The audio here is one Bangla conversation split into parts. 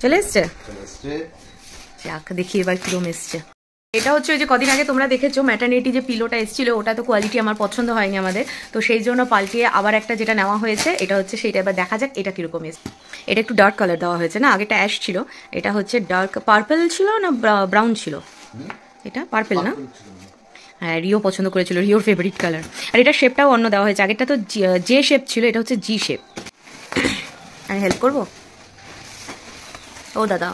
চলে এসছে, যাক দেখি এবার কিরম এসছে। এটা হচ্ছে ওই যে কদিন আগে তোমরা দেখেছো ম্যাটারনিটি যে পিলোটা এসেছিল, ওটা তো কোয়ালিটি আমার পছন্দ হয়নি আমাদের, তো সেই জন্য পাল্টিয়ে আবার একটা যেটা নেওয়া হয়েছে, এটা হচ্ছে সেইটা। এবার দেখা যাক এটা কিরকম এসছে। এটা একটু ডার্ক কালার দেওয়া হয়েছে না, আগেটা অ্যাশ ছিল, এটা হচ্ছে ডার্ক পার্পল ছিল না ব্রাউন ছিল, এটা পার্পল না? হ্যাঁ, রিও পছন্দ করেছিল, রিওর ফেভারিট কালার। আর এটা শেপটাও অন্য দেওয়া হয়েছে, আগেটা তো যে শেপ ছিল, এটা হচ্ছে জি শেপ। আমি হেল্প করবো? ও দাদা,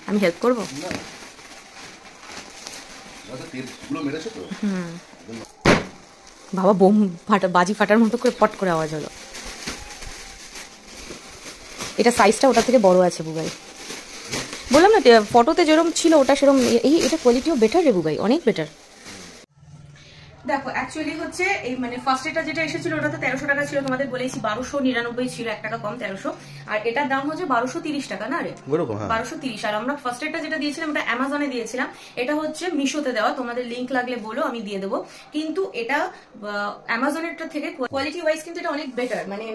আমি হেল্প করবো? বাবা বোম ফাটা, বাজি ফাটার মতো করে পট করে আওয়াজ হলো। এটা সাইজটা ওটা থেকে বড় আছে বুবাই, বললাম না ফটোতে যেরকম ছিল ওটা সেরকম। এটা কোয়ালিটিও বেটার রে বুবাই, অনেক বেটার। দেখো অ্যাকচুয়ালি হচ্ছে এই মানে ফার্স্ট এটা যেটা এসেছিল ওটা তো 1300 টাকা ছিল, তোমাদের বলেছি 1299 ছিল, 1 টাকা কম 1300, আর এটার দাম হচ্ছে 1230 টাকা না রে, 1230। আর আমরা ফার্স্ট এটা যেটা দিয়েছিলাম ওটা অ্যামাজনে দিয়েছিলাম, এটা হচ্ছে মিশোতে দেওয়া, তোমাদের লিংক লাগলে বলো আমি দিয়ে দেবো। কিন্তু এটা অ্যামাজনেরটা থেকে কোয়ালিটি ওয়াইজ কিন্তু এটা অনেক বেটার, মানে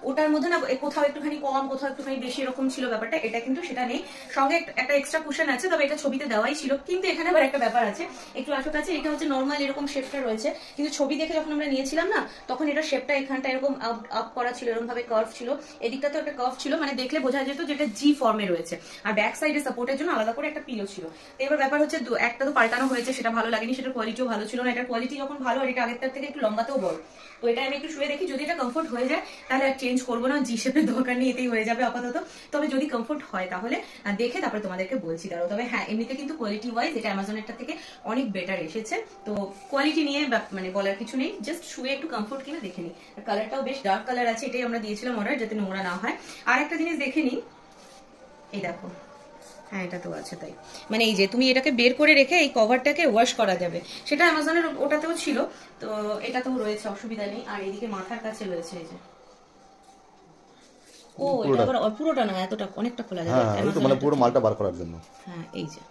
ওটার মধ্যে না কোথাও একটুখানি কম কোথাও একটুখানি বেশি এরকম ছিল ব্যাপারটা, এটা কিন্তু সেটা নেই। সঙ্গে একটা এক্সট্রা কুশন আছে, তবে এটা ছবিতে দেওয়াই ছিল। কিন্তু এখানে আবার একটা ব্যাপার আছে, একটু আসো কাছে, এটা হচ্ছে নর্মাল এরকম শেপটা রয়েছে, কিন্তু ছবি দেখে যখন আমরা নিয়েছিলাম না তখন এটা শেপটা এখানটা এরকম আপ করা ছিল, এরকম ভাবে কার্ভ ছিল, এদিকটা তো একটা কার্ভ ছিল, মানে দেখলে বোঝা যেত যেটা জি ফর্মে রয়েছে। আর ব্যাক সাইডে সাপোর্টের জন্য আলাদা করে একটা পিলো ছিল। তো এবার ব্যাপার হচ্ছে একটা তো পাল্টানো হয়েছে, সেটা ভালো লাগেনি, সেটার কোয়ালিটিও ভালো ছিল না। এটার কোয়ালিটি যখন ভালো, আর এটা আগেরটার থেকে একটু লম্বাতেও বড়, তো এটা আমি একটু শুয়ে দেখি, যদি এটা কমফোর্ট হয়ে যায় তাহলে আর চেঞ্জ করবো না, জি শেপের দরকার নেই, এতেই হয়ে যাবে আপাতত। তবে যদি কমফোর্ট হয় তাহলে দেখে তারপরে তোমাদেরকে বলছি দাঁড়াও। তবে হ্যাঁ, এমনিতে কিন্তু কোয়ালিটি ওয়াইজ এটা অ্যামাজনেরটা থেকে অনেক বেটার এসেছে, তো কোয়ালিটি নিয়ে মানে বলার কিছু নেই, জাস্ট শুয়ে একটু কমফোর্ট কিনা দেখে নিই। কালারটাও বেশ ডার্ক কালার আছে, এটাই আমরা দিয়েছিলাম অর্ডার যাতে নোংরা না হয়। আর একটা জিনিস দেখে নিই, এই দেখো, হ্যাঁ এটা তো আছে, তাই মানে এই যে তুমি এটাকে বের করে রেখে এই কভারটাকে ওয়াশ করা যাবে, সেটা অ্যামাজনের ওটাতেও ছিল, তো এটাতেও রয়েছে, অসুবিধা নেই। আর এইদিকে মাথার কাছে রয়েছে এই যে, ও এটা আবার পুরোটা না, এতটা অনেকটা খোলা যাবে, মানে পুরো মালটা বার করার জন্য। হ্যাঁ এই যে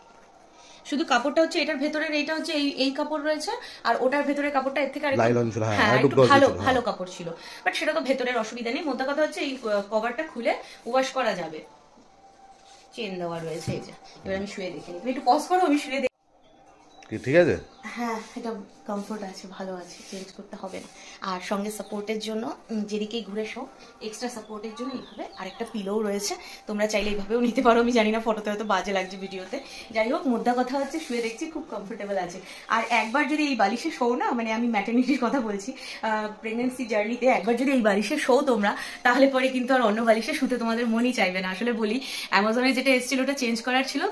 শুধু কাপড়টা হচ্ছে এটার ভেতরের, এইটা হচ্ছে এই কাপড় রয়েছে, আর ওটার ভেতরের কাপড়টা এর থেকে আরেকটু ভালো ভালো কাপড় ছিল, বাট সেটা তো ভেতরের অসুবিধা নেই। মোদ্দা কথা হচ্ছে এই কভারটা খুলে ওয়াশ করা যাবে, চেন দেওয়া রয়েছে এই যে। এবার আমি শুয়ে দেখি, তুমি একটু পজ করো, আমি শুয়ে দেখি। ঠিক আছে, হ্যাঁ এটা কমফোর্ট আছে, ভালো আছে, চেঞ্জ করতে হবে না। আর সঙ্গে সাপোর্টের জন্য যেদিকেই ঘুরে শো, এক্সট্রা সাপোর্টের জন্য এইভাবে আরেকটা পিলোও রয়েছে, তোমরা চাইলে এইভাবেও নিতে পারো। আমি জানি না ফটোতে হয়তো বাজে লাগছে ভিডিওতে, যাই হোক মোদ্দা কথা হচ্ছে শুয়ে দেখছি খুব কমফোর্টেবল আছে। আর একবার যদি এই বালিশে শো না, মানে আমি ম্যাটারনিটির কথা বলছি, প্রেগনেন্সি জার্নিতে একবার যদি এই বালিশে শো তোমরা, তাহলে পরে কিন্তু আর অন্য বালিশে শুতে তোমাদের মনই চাইবে না। আসলে বলি, অ্যামাজনে যেটা এসেছিল ওটা চেঞ্জ করার ছিল,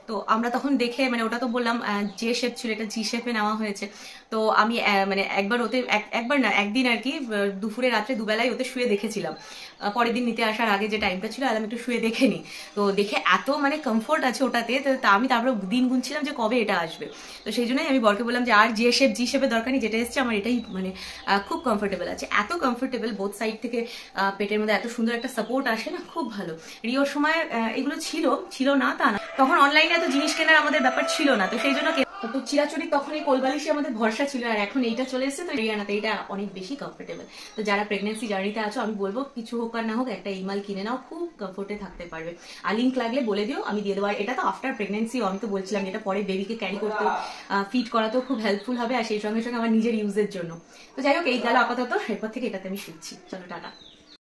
তো আমরা তখন দেখে, মানে ওটা তো বললাম যে শেপ ছিল এটা জি শেপে নেওয়া হয়েছে, তো আমি মানে একবার ওতে, একবার না একদিন আর কি, দুপুরে রাত্রে দুবেলায় ওতে শুয়ে দেখেছিলাম, পরের দিন নিতে আসার আগে যে টাইমটা ছিল, আর আমি একটু শুয়ে দেখে নিই, তো দেখে এত মানে কমফোর্ট আছে ওটাতে, তো আমি তারপরে দিন গুনছিলাম যে কবে এটা আসবে। তো সেই জন্যই আমি বরকে বললাম যে আর যে শেপ জি শেপের দরকার নেই, যেটা এসছে আমার এটাই মানে খুব কমফোর্টেবল আছে, এত কমফোর্টেবল বোথ সাইড থেকে পেটের মধ্যে এত সুন্দর একটা সাপোর্ট আসে না, খুব ভালো। রিওর সময় এগুলো ছিল না তা না, তখন অনলাইনে এত জিনিস কেনার আমাদের ব্যাপার ছিল না, তো সেই জন্য তো চিরাচুরি তখন এই কোলবালিশে আমাদের ভরসা ছিল, আর এখন এইটা চলে এসেছে, তো রিয়ানাতে এটা অনেক বেশি কমফোর্টেবল। তো যারা প্রেগনেন্সি জার্নিতে আছো, আমি বলবো কিছু হোক আর না হোক একটা ইমাল কিনে নাও, খুব কমফোর্টে থাকতে পারবে। আর লিঙ্ক লাগলে বলে দিও, আমি দিয়ে দেবো। আর এটা তো আফটার প্রেগনেন্সি, আমি তো বলছিলাম এটা পরে বেবিকে ক্যারি করতে, ফিট করাতেও খুব হেল্পফুল হবে, আর সেই সঙ্গে সঙ্গে আমার নিজের ইউজের জন্য। তো যাই হোক, এই গেল আপাতত, এরপর থেকে এটাতে আমি শিখছি। চলো টাটা।